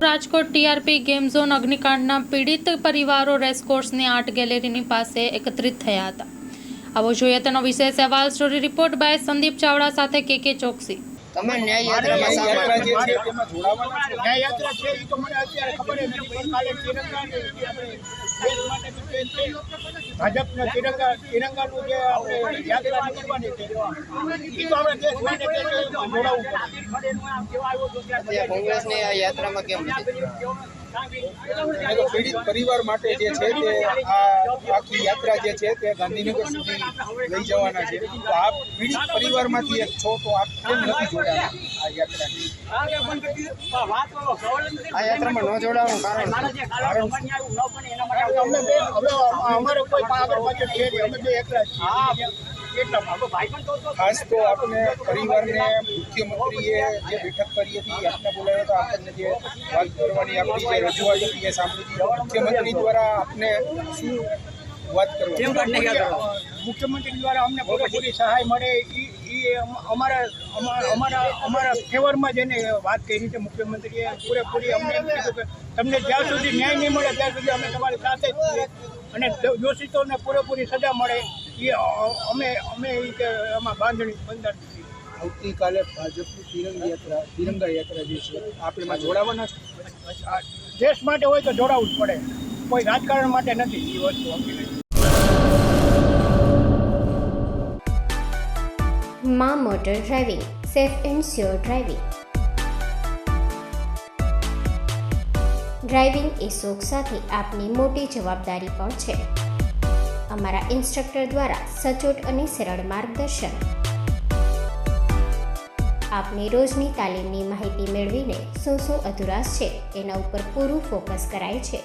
Rajkot TRP game zone અગ્નિકાંડના પીડિત પરિવારો રેસકોર્સની art ગેલેરીની પાસે એકત્રિત થયા હતા। આવો જોઈએ તેનો વિશેષ અહેવાલ story report by Sandeep Chavda સાથે કે ચોકસી। તમે ન્યાય યાત્રામાં યાત્રા જે છે તેમાં જોડાવાના છો? ન્યાય યાત્રા છે એ તો મને અત્યારે ખબર નથી, પણ કાલે તિરંગાની આપણે દેશ માટે જે છે ભાજપના તિરંગાનું જે આપણે યાત્રા નીકળવાની છે એ તો આપણે દેશ માટે જોડાવવું પડે। કોંગ્રેસની આ યાત્રામાં કેમ નથી? પીડિત પરિવાર માટે જે છે તે આ આખી યાત્રા જે છે તે ગાંધીનગર સુધી લઈ જવાના છે। તો આપ પીડિત પરિવારમાંથી એક છો, તો આપ કેમ નથી જોડાયા આ યાત્રાની? આ યાત્રામાં ન જોડાવાનું કારણ અમે બે હવે અમારે કોઈ આગળ પાછળ છે નહીં, અમે બે એકલા જ છીએ। ખાસ તો આપણે પરિવારને મુખ્યમંત્રીએ જે બેઠક કરી હતી આપને બોલાવ્યો તો આપણને જે વાત કરવાની આપણી જે રજૂઆત હતી એ સાંભળી હતી। મુખ્યમંત્રી દ્વારા આપને શું વાત કરવાની? મુખ્યમંત્રી દ્વારા અમને પૂરેપૂરી સહાય મળે એ અમારા ફેવરમાં જેને વાત કરી છે મુખ્યમંત્રીએ પૂરેપૂરી અમને એમ કીધું કે તમને જ્યાં સુધી ન્યાય નહીં મળે ત્યાં સુધી અમે તમારી સાથે જ છીએ અને દોષિતોને પૂરેપૂરી સજા મળે એ અમે કે એમાં બાંધણી બંધન નથી। આવતીકાલે ભાજપની તિરંગા યાત્રા જે છે આપણે એમાં જોડાવાના છે। દેશ માટે હોય તો જોડાવવું જ પડે, કોઈ રાજકારણ માટે નથી એ વસ્તુ સમજી લે। માં motor driving, safe and sure driving. Driving એ શોખ સાથે આપની મોટી જવાબદારી પણ છે। અમારા ઇન્સ્ટ્રક્ટર દ્વારા સચોટ અને સરળ માર્ગદર્શન। આપની રોજની તાલીમની માહિતી મેળવીને શું અધુરાશ છે એના ઉપર પૂરું ફોકસ કરાય છે।